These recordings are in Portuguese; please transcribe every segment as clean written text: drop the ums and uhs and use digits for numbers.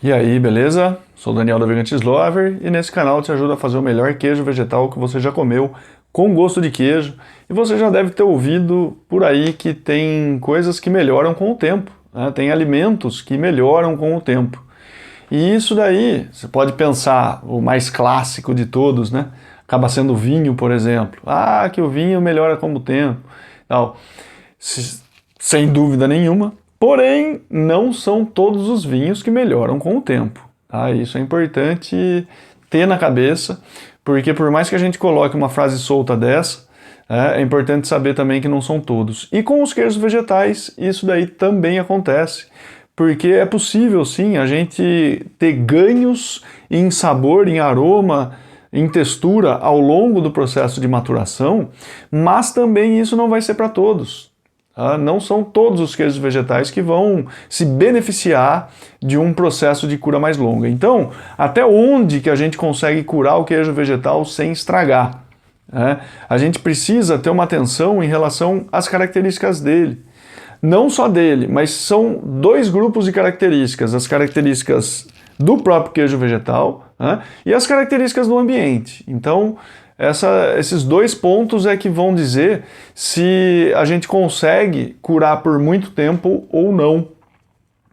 E aí, beleza? Sou o Daniel da Vegan Cheese Lover e nesse canal eu te ajudo a fazer o melhor queijo vegetal que você já comeu com gosto de queijo. E você já deve ter ouvido por aí que tem coisas que melhoram com o tempo, né? Tem alimentos que melhoram com o tempo. E isso daí, você pode pensar, o mais clássico de todos, né? Acaba sendo o vinho, por exemplo. Ah, que o vinho melhora com o tempo. Tal. Sem dúvida nenhuma. Porém, não são todos os vinhos que melhoram com o tempo. Tá? Isso é importante ter na cabeça, porque por mais que a gente coloque uma frase solta dessa, é importante saber também que não são todos. E com os queijos vegetais, isso daí também acontece, porque é possível sim a gente ter ganhos em sabor, em aroma, em textura ao longo do processo de maturação, mas também isso não vai ser para todos. Não são todos os queijos vegetais que vão se beneficiar de um processo de cura mais longa. Então, até onde que a gente consegue curar o queijo vegetal sem estragar? A gente precisa ter uma atenção em relação às características dele. Não só dele, mas são dois grupos de características. As características do próprio queijo vegetal, e as características do ambiente. Então, esses dois pontos é que vão dizer se a gente consegue curar por muito tempo ou não.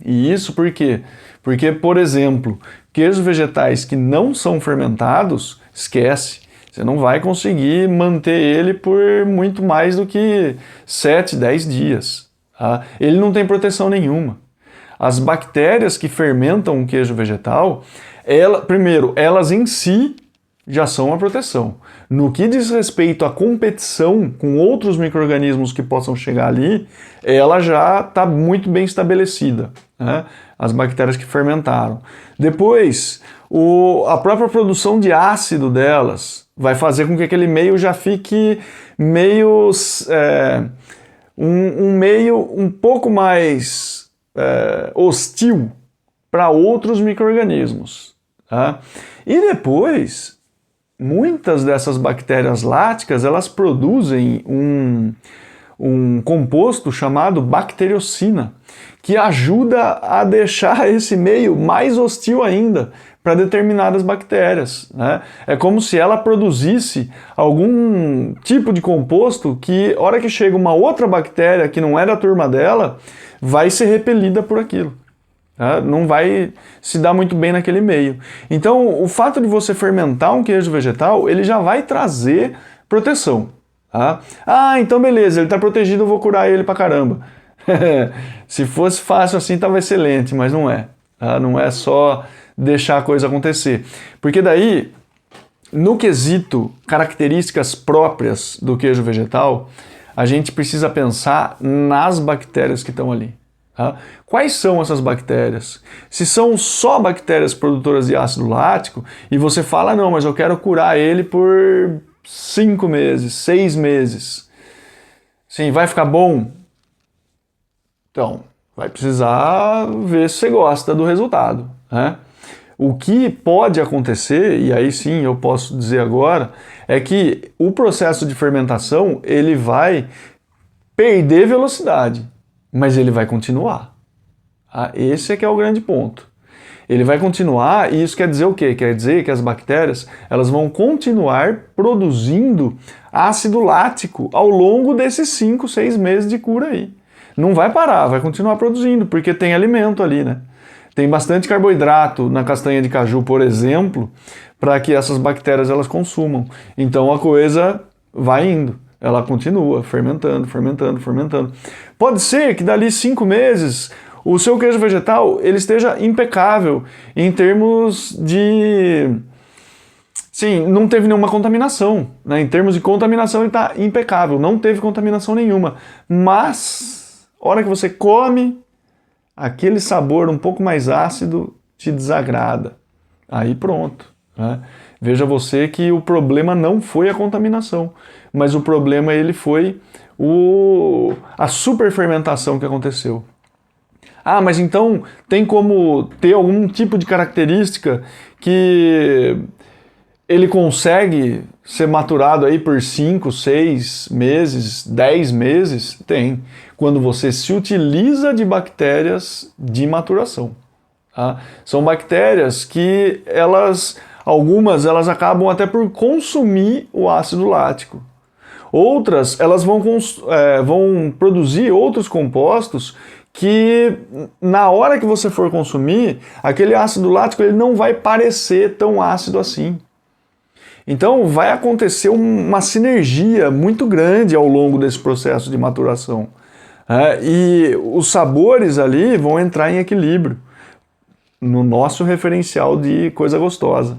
E isso por quê? Porque, por exemplo, queijos vegetais que não são fermentados, esquece. Você não vai conseguir manter ele por muito mais do que 7, 10 dias. Ele não tem proteção nenhuma. As bactérias que fermentam o queijo vegetal, primeiro, elas em si já são uma proteção. No que diz respeito à competição com outros micro-organismos que possam chegar ali, ela já está muito bem estabelecida, né? As bactérias que fermentaram. Depois, a própria produção de ácido delas vai fazer com que aquele meio já fique meio... um meio um pouco mais hostil para outros micro-organismos. Tá? E depois, muitas dessas bactérias láticas, elas produzem um composto chamado bacteriocina, que ajuda a deixar esse meio mais hostil ainda para determinadas bactérias. Né? É como se ela produzisse algum tipo de composto que, hora que chega uma outra bactéria que não é da turma dela, vai ser repelida por aquilo. Não vai se dar muito bem naquele meio. Então, o fato de você fermentar um queijo vegetal, ele já vai trazer proteção. Então beleza, ele está protegido, eu vou curar ele pra caramba. Se fosse fácil assim, estava excelente, mas não é. Não é só deixar a coisa acontecer. Porque daí, no quesito características próprias do queijo vegetal, a gente precisa pensar nas bactérias que estão ali. Quais são essas bactérias? Se são só bactérias produtoras de ácido lático e você fala, não, mas eu quero curar ele por 5 meses, 6 meses. Sim, vai ficar bom? Então, vai precisar ver se você gosta do resultado. O que pode acontecer, e aí sim eu posso dizer agora, é que o processo de fermentação ele vai perder velocidade. Mas ele vai continuar. Esse é que é o grande ponto. Ele vai continuar e isso quer dizer o quê? Quer dizer que as bactérias elas vão continuar produzindo ácido lático ao longo desses 5, 6 meses de cura aí. Não vai parar, vai continuar produzindo, porque tem alimento ali, né? Tem bastante carboidrato na castanha de caju, por exemplo, para que essas bactérias elas consumam. Então a coisa vai indo. Ela continua fermentando, fermentando, fermentando. Pode ser que dali 5 meses o seu queijo vegetal ele esteja impecável em termos de... Sim, não teve nenhuma contaminação. Né? Em termos de contaminação ele está impecável, não teve contaminação nenhuma. Mas, a hora que você come, aquele sabor um pouco mais ácido te desagrada. Aí pronto. Né? Veja você que o problema não foi a contaminação, mas o problema ele foi a superfermentação que aconteceu. Mas então tem como ter algum tipo de característica que ele consegue ser maturado aí por 5, 6 meses, 10 meses? Tem. Quando você se utiliza de bactérias de maturação. Tá? São bactérias que algumas elas acabam até por consumir o ácido lático. Outras, elas vão produzir outros compostos que, na hora que você for consumir, aquele ácido lático ele não vai parecer tão ácido assim. Então, vai acontecer uma sinergia muito grande ao longo desse processo de maturação. E os sabores ali vão entrar em equilíbrio no nosso referencial de coisa gostosa.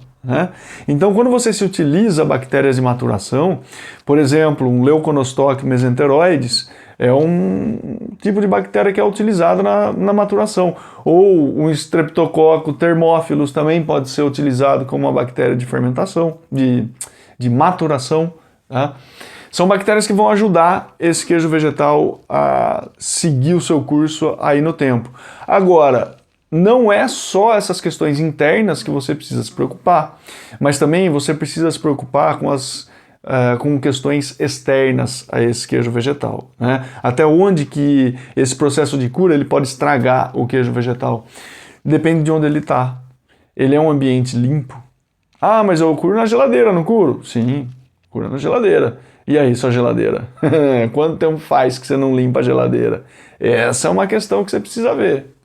Então, quando você se utiliza bactérias de maturação, por exemplo, um Leuconostoc mesenteroides é um tipo de bactéria que é utilizado na maturação, ou um Streptococcus thermophilus também pode ser utilizado como uma bactéria de fermentação, de maturação. São bactérias que vão ajudar esse queijo vegetal a seguir o seu curso aí no tempo. Agora, não é só essas questões internas que você precisa se preocupar, mas também você precisa se preocupar com questões externas a esse queijo vegetal. Até onde que esse processo de cura ele pode estragar o queijo vegetal? Depende de onde ele está. Ele é um ambiente limpo? Ah, mas eu curo na geladeira, não curo? Sim, cura na geladeira. E aí, sua geladeira? Quanto tempo faz que você não limpa a geladeira? Essa é uma questão que você precisa ver.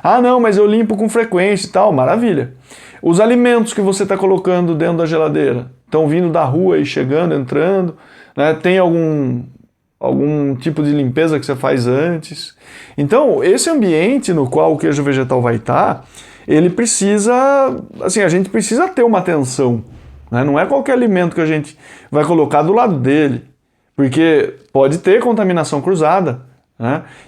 Ah, não, mas eu limpo com frequência e tal, maravilha. Os alimentos que você está colocando dentro da geladeira estão vindo da rua e chegando, entrando, tem algum tipo de limpeza que você faz antes. Então, esse ambiente no qual o queijo vegetal vai estar, ele precisa, assim, a gente precisa ter uma atenção. Não é qualquer alimento que a gente vai colocar do lado dele, porque pode ter contaminação cruzada.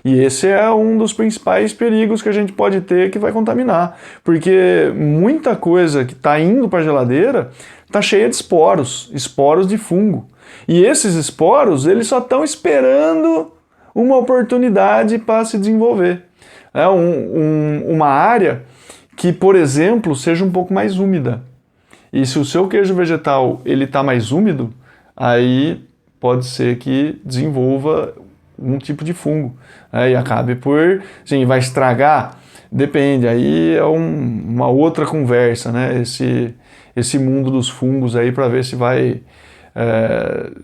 E esse é um dos principais perigos que a gente pode ter que vai contaminar, porque muita coisa que está indo para a geladeira está cheia de esporos de fungo. E esses esporos eles só estão esperando uma oportunidade para se desenvolver. Uma área que, por exemplo, seja um pouco mais úmida. E se o seu queijo vegetal ele está mais úmido, aí pode ser que desenvolva um tipo de fungo, e acabe por, sim, vai estragar, depende, aí é uma outra conversa, esse mundo dos fungos aí para ver se vai,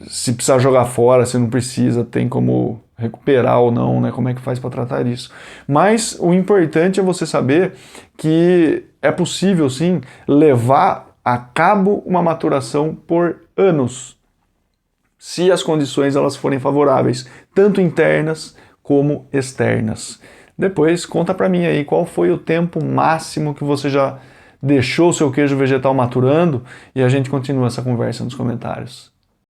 se precisar jogar fora, se não precisa, tem como recuperar ou não, como é que faz para tratar isso. Mas o importante é você saber que é possível sim levar a cabo uma maturação por anos, se as condições elas forem favoráveis, tanto internas como externas. Depois conta para mim aí qual foi o tempo máximo que você já deixou o seu queijo vegetal maturando e a gente continua essa conversa nos comentários.